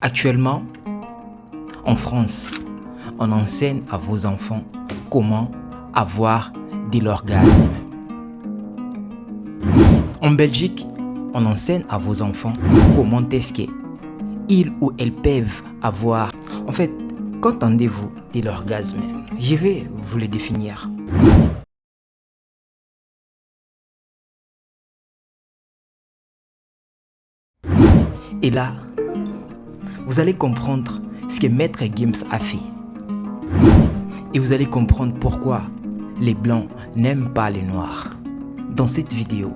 Actuellement, en France, on enseigne à vos enfants comment avoir de l'orgasme. En Belgique, on enseigne à vos enfants comment est-ce qu'ils ou elles peuvent avoir. En fait, qu'entendez-vous de l'orgasme? Je vais vous le définir. Et là, vous allez comprendre ce que Maître Gims a fait. Et vous allez comprendre pourquoi les blancs n'aiment pas les noirs dans cette vidéo.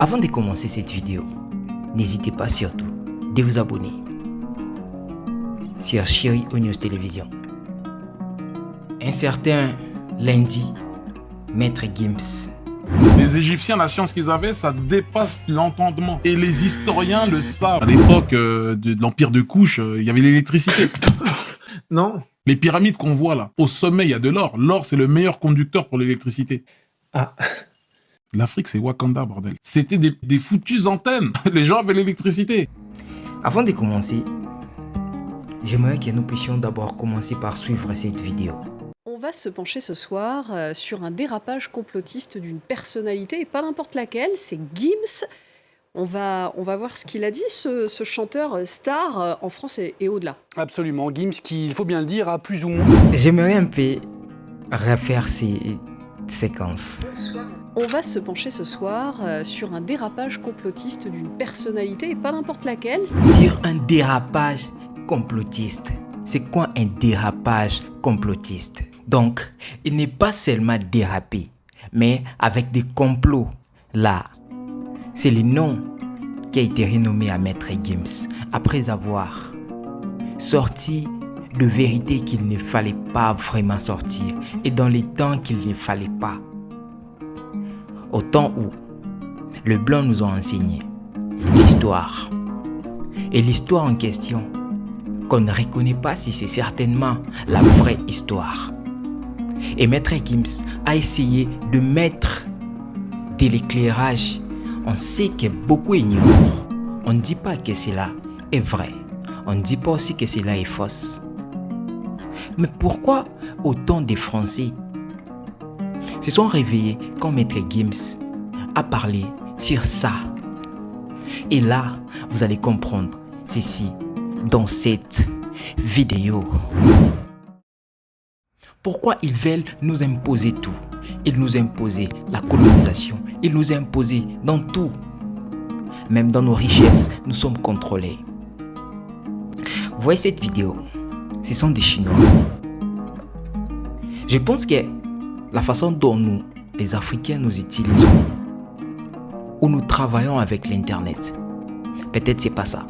Avant de commencer cette vidéo, n'hésitez pas surtout de vous abonner sur Chérie News Télévision. Un certain lundi, Maître Gims. Les Égyptiens, la science qu'ils avaient, ça dépasse l'entendement. Et les historiens le savent. À l'époque de l'Empire de Couche, il y avait l'électricité. Non. Les pyramides qu'on voit là, au sommet, il y a de l'or. L'or, c'est le meilleur conducteur pour l'électricité. Ah. L'Afrique, c'est Wakanda, bordel. C'était des foutues antennes. Les gens avaient l'électricité. Avant de commencer, j'aimerais que nous puissions d'abord commencer par suivre cette vidéo. On va se pencher ce soir sur un dérapage complotiste d'une personnalité, et pas n'importe laquelle, c'est Gims. On va voir ce qu'il a dit, ce chanteur star en France et au-delà. Absolument, Gims qui, il faut bien le dire, a plus ou moins... J'aimerais un peu refaire ces séquences. On va se pencher ce soir sur un dérapage complotiste d'une personnalité, et pas n'importe laquelle. Sur un dérapage complotiste. C'est quoi un dérapage complotiste? Donc, il n'est pas seulement dérapé, mais avec des complots. Là, c'est le nom qui a été renommé à Maître Gims après avoir sorti de vérités qu'il ne fallait pas vraiment sortir et dans les temps qu'il ne fallait pas. Au temps où le blanc nous a enseigné l'histoire. Et l'histoire en question, qu'on ne reconnaît pas si c'est certainement la vraie histoire. Et Maître Gims a essayé de mettre de l'éclairage. On sait que beaucoup ignorent. On ne dit pas que cela est vrai. On ne dit pas aussi que cela est fausse. Mais pourquoi autant de Français se sont réveillés quand Maître Gims a parlé sur ça? Et là, vous allez comprendre ceci dans cette vidéo. Pourquoi ils veulent nous imposer tout? Ils nous imposaient la colonisation. Ils nous imposaient dans tout. Même dans nos richesses, nous sommes contrôlés. Vous voyez cette vidéo? Ce sont des Chinois. Je pense que la façon dont nous, les Africains, nous utilisons ou nous travaillons avec l'Internet, peut-être c'est pas ça.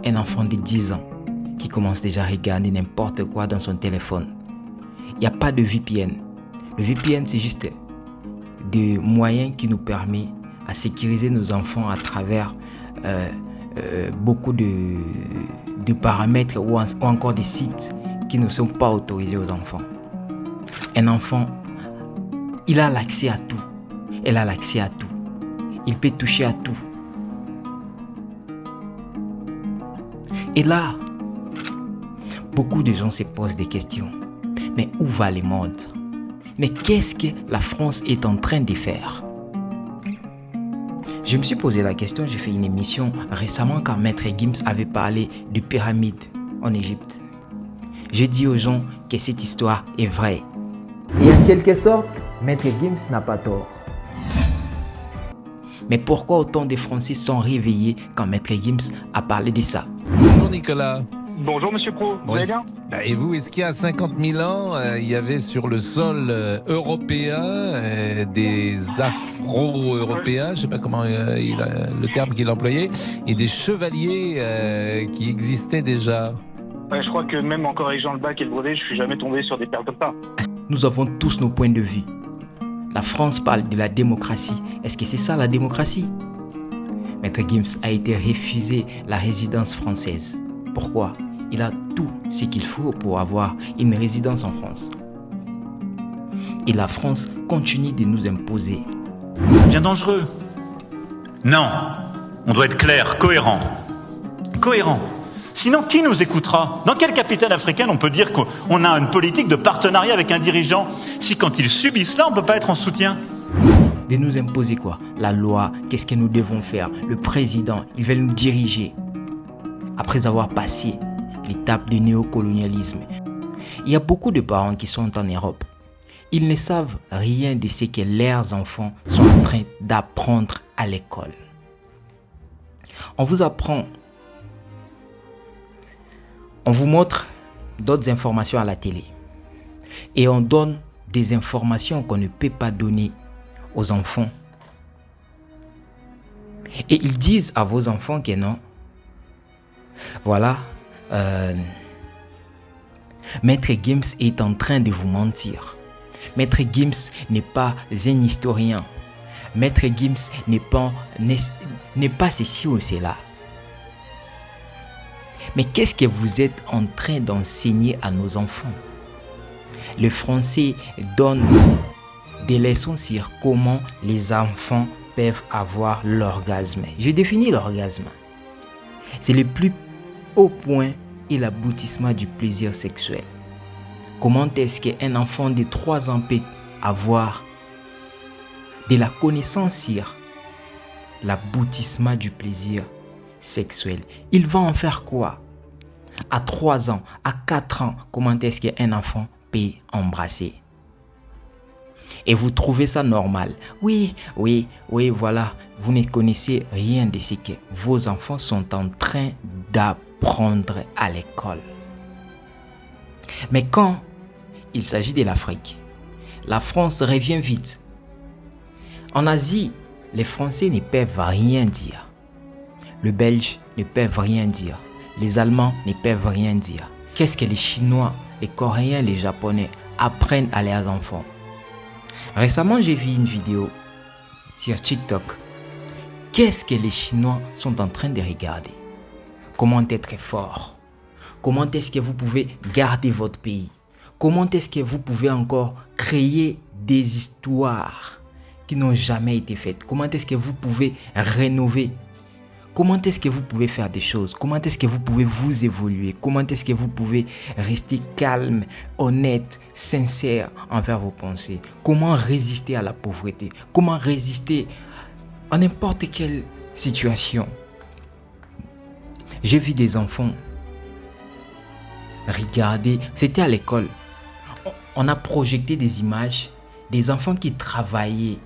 Un enfant de 10 ans qui commence déjà à regarder n'importe quoi dans son téléphone. Il n'y a pas de VPN. Le VPN, c'est juste des moyens qui nous permettent à sécuriser nos enfants à travers beaucoup de paramètres ou encore des sites qui ne sont pas autorisés aux enfants. Un enfant, il a l'accès à tout. Elle a l'accès à tout. Il peut toucher à tout. Et là, beaucoup de gens se posent des questions. Mais où va le monde? Mais qu'est-ce que la France est en train de faire? Je me suis posé la question, j'ai fait une émission récemment quand Maître Gims avait parlé de pyramides en Égypte. J'ai dit aux gens que cette histoire est vraie. Et en quelque sorte, Maître Gims n'a pas tort. Mais pourquoi autant de Français sont réveillés quand Maître Gims a parlé de ça? Bonjour Nicolas. Bonjour Monsieur Pro, vous allez bien? Et vous, est-ce qu'il y a 50 000 ans, il y avait sur le sol européen des Afro-Européens, je ne sais pas comment le terme qu'il employait, et des chevaliers qui existaient déjà? Je crois que même en corrigeant le bac et le brevet, je suis jamais tombé sur des perles comme ça. Nous avons tous nos points de vue. La France parle de la démocratie. Est-ce que c'est ça la démocratie? Maître Gims a été refusé la résidence française. Pourquoi? Il a tout ce qu'il faut pour avoir une résidence en France. Et la France continue de nous imposer. Bien dangereux. Non, on doit être clair, cohérent. cohérent. Sinon, qui nous écoutera? Dans quelle capitale africaine on peut dire qu'on a une politique de partenariat avec un dirigeant si quand ils subissent là, on ne peut pas être en soutien? De nous imposer quoi? La loi, qu'est-ce que nous devons faire? Le président, il veut nous diriger. Après avoir passé l'étape du néocolonialisme, il y a beaucoup de parents qui sont en Europe. Ils ne savent rien de ce que leurs enfants sont en train d'apprendre à l'école. On vous apprend, on vous montre d'autres informations à la télé. Et on donne des informations qu'on ne peut pas donner aux enfants. Et ils disent à vos enfants que non. Voilà. Maître Gims est en train de vous mentir. Maître Gims n'est pas un historien. Maître Gims n'est pas ceci ou cela. Mais qu'est-ce que vous êtes en train d'enseigner à nos enfants? Le français donne des leçons sur comment les enfants peuvent avoir l'orgasme. Je définis l'orgasme. C'est le plus haut point et l'aboutissement du plaisir sexuel. Comment est-ce qu'un enfant de 3 ans peut avoir de la connaissance sur l'aboutissement du plaisir sexuel? Il va en faire quoi? À 3 ans, à 4 ans, comment est-ce qu'un enfant peut embrasser? Et vous trouvez ça normal? Oui, voilà. Vous ne connaissez rien de ce que vos enfants sont en train d'apprendre à l'école. Mais quand il s'agit de l'Afrique, la France revient vite. En Asie, les Français ne peuvent rien dire. Les Belges ne peuvent rien dire. Les Allemands ne peuvent rien dire. Qu'est-ce que les Chinois, les Coréens, les Japonais apprennent à leurs enfants? Récemment, j'ai vu une vidéo sur TikTok. Qu'est-ce que les Chinois sont en train de regarder? Comment être fort? Comment est-ce que vous pouvez garder votre pays? Comment est-ce que vous pouvez encore créer des histoires qui n'ont jamais été faites? Comment est-ce que vous pouvez rénover? Comment est-ce que vous pouvez faire des choses? Comment est-ce que vous pouvez vous évoluer? Comment est-ce que vous pouvez rester calme, honnête, sincère envers vos pensées? Comment résister à la pauvreté? Comment résister à n'importe quelle situation? J'ai vu des enfants regarder, c'était à l'école. On a projeté des images des enfants qui travaillaient.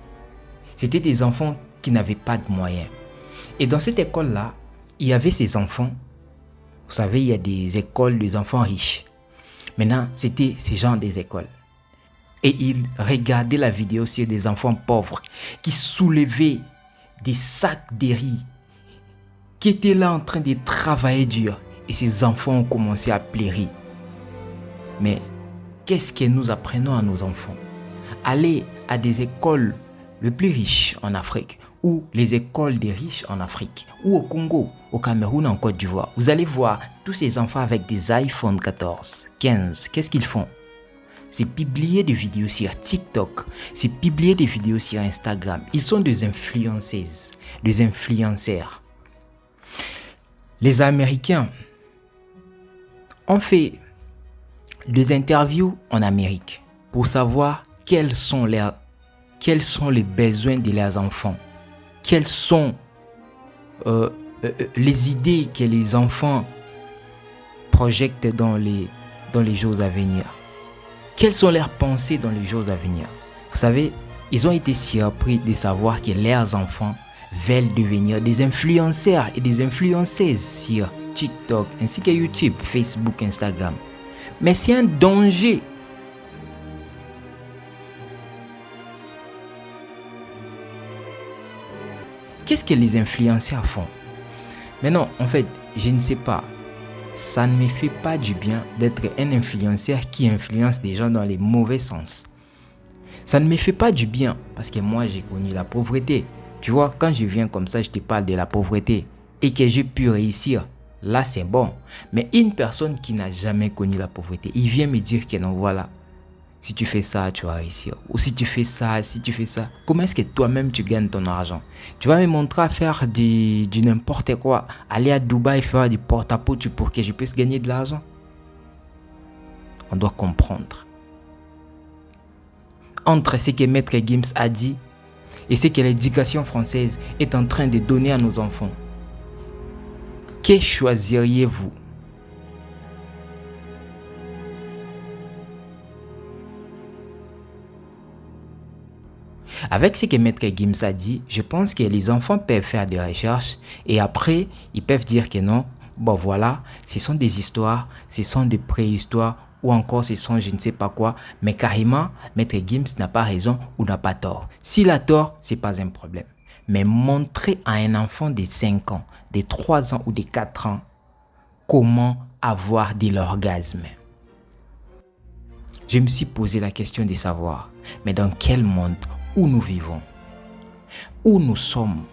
C'était des enfants qui n'avaient pas de moyens. Et dans cette école-là, il y avait ces enfants. Vous savez, il y a des écoles des enfants riches. Maintenant, c'était ce genre des écoles. Et ils regardaient la vidéo sur des enfants pauvres qui soulevaient des sacs de riz, qui étaient là en train de travailler dur. Et ces enfants ont commencé à pleurer. Mais qu'est-ce que nous apprenons à nos enfants? Aller à des écoles les plus riches en Afrique, ou les écoles des riches en Afrique, ou au Congo, au Cameroun, en Côte d'Ivoire. Vous allez voir tous ces enfants avec des iPhone 14, 15. Qu'est-ce qu'ils font? C'est publier des vidéos sur TikTok, c'est publier des vidéos sur Instagram. Ils sont des influenceuses, des influenceurs. Les Américains ont fait des interviews en Amérique pour savoir quels sont les besoins de leurs enfants. Quelles sont les idées que les enfants projettent dans les jours à venir? Quelles sont leurs pensées dans les jours à venir? Vous savez, ils ont été surpris de savoir que leurs enfants veulent devenir des influenceurs et des influenceuses sur TikTok, ainsi que YouTube, Facebook, Instagram. Mais c'est un danger. Qu'est-ce que les influenceurs font? Mais non, en fait, je ne sais pas. Ça ne me fait pas du bien d'être un influenceur qui influence des gens dans les mauvais sens. Ça ne me fait pas du bien parce que moi, j'ai connu la pauvreté. Tu vois, quand je viens comme ça, je te parle de la pauvreté et que j'ai pu réussir. Là, c'est bon. Mais une personne qui n'a jamais connu la pauvreté, il vient me dire que non, voilà, si tu fais ça, tu vas réussir. Ou si tu fais ça, comment est-ce que toi-même tu gagnes ton argent? Tu vas me montrer à faire du n'importe quoi. Aller à Dubaï faire du porte-à-porte pour que je puisse gagner de l'argent. On doit comprendre. Entre ce que Maître Gims a dit et ce que l'éducation française est en train de donner à nos enfants, que choisiriez-vous? Avec ce que Maître Gims a dit, je pense que les enfants peuvent faire des recherches et après, ils peuvent dire que non, bon voilà, ce sont des histoires, ce sont des préhistoires ou encore ce sont je ne sais pas quoi, mais carrément, Maître Gims n'a pas raison ou n'a pas tort. S'il a tort, c'est pas un problème. Mais montrer à un enfant de 5 ans, de 3 ans ou de 4 ans comment avoir de l'orgasme. Je me suis posé la question de savoir, mais dans quel monde où nous vivons, où nous sommes,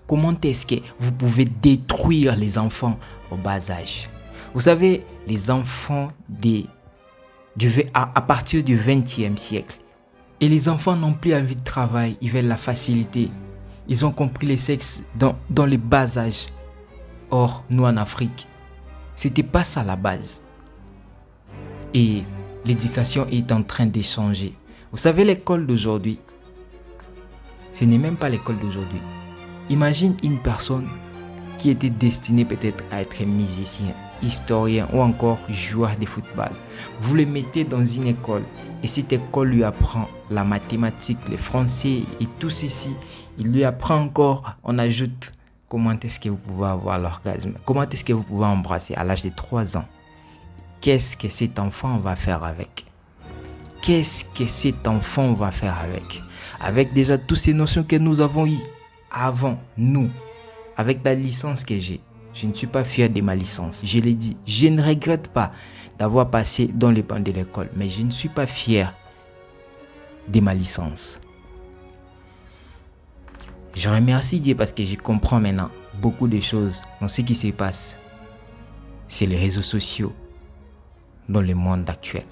comment est-ce que vous pouvez détruire les enfants au bas âge? Vous savez, les enfants à partir du 20e siècle, et les enfants n'ont plus envie de travail, ils veulent la facilité. Ils ont compris le sexe dans les bas âges. Or, nous en Afrique, c'était pas ça la base. Et l'éducation est en train de changer. Vous savez, l'école d'aujourd'hui, ce n'est même pas l'école d'aujourd'hui. Imagine une personne qui était destinée peut-être à être musicien, historien ou encore joueur de football. Vous le mettez dans une école et cette école lui apprend la mathématique, le français et tout ceci. Il lui apprend encore, on ajoute comment est-ce que vous pouvez avoir l'orgasme, comment est-ce que vous pouvez embrasser à l'âge de 3 ans. Qu'est-ce que cet enfant va faire avec? Qu'est-ce que cet enfant va faire avec? Avec déjà toutes ces notions que nous avons eues avant, nous, avec la licence que j'ai. Je ne suis pas fier de ma licence. Je l'ai dit, je ne regrette pas d'avoir passé dans les bancs de l'école, mais je ne suis pas fier de ma licence. Je remercie Dieu parce que je comprends maintenant beaucoup de choses dans ce qui se passe sur les réseaux sociaux dans le monde actuel.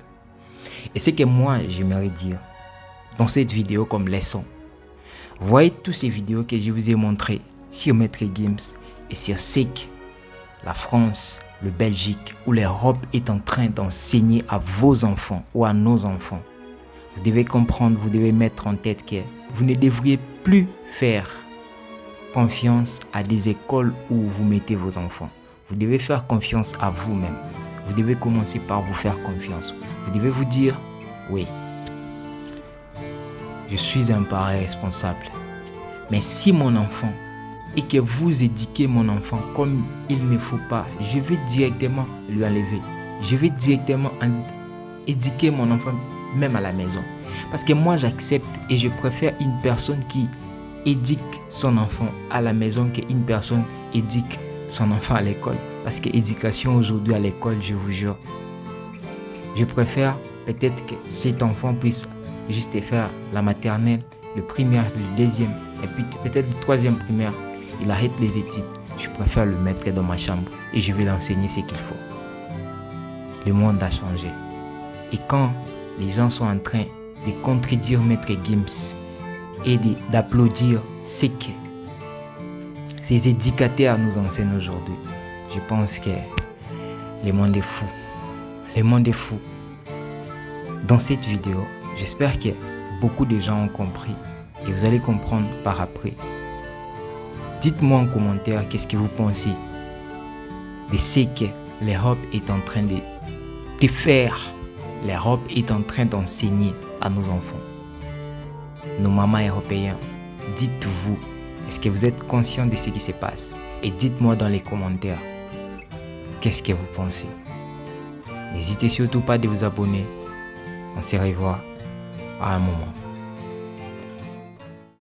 Et ce que moi j'aimerais dire dans cette vidéo comme leçon, voyez toutes ces vidéos que je vous ai montrées sur Maître Gims et sur ce que la France, le Belgique ou l'Europe est en train d'enseigner à vos enfants ou à nos enfants. Vous devez comprendre, vous devez mettre en tête que vous ne devriez plus faire confiance à des écoles où vous mettez vos enfants. Vous devez faire confiance à vous-même. Vous devez commencer par vous faire confiance. Vous devez vous dire, oui, je suis un parent responsable. Mais si mon enfant, et que vous éduquez mon enfant comme il ne faut pas, je vais directement lui enlever. Je vais directement éduquer mon enfant même à la maison. Parce que moi j'accepte et je préfère une personne qui éduque son enfant à la maison qu'une personne éduque son enfant à l'école. Parce que l'éducation aujourd'hui à l'école, je vous jure, je préfère peut-être que cet enfant puisse juste faire la maternelle, le primaire, le deuxième, et puis peut-être le troisième primaire, il arrête les études. Je préfère le mettre dans ma chambre et je vais l'enseigner ce qu'il faut. Le monde a changé. Et quand les gens sont en train de contredire Maître Gims et d'applaudir ce que ces éducateurs nous enseignent aujourd'hui, je pense que le monde est fou. Le monde est fou. Dans cette vidéo, j'espère que beaucoup de gens ont compris et vous allez comprendre par après. Dites-moi en commentaire qu'est-ce que vous pensez de ce que l'Europe est en train de faire. L'Europe est en train d'enseigner à nos enfants. Nos mamans européens, dites-vous, est-ce que vous êtes conscients de ce qui se passe? Et dites-moi dans les commentaires, qu'est-ce que vous pensez? N'hésitez surtout pas de vous abonner. On se revoit à un moment.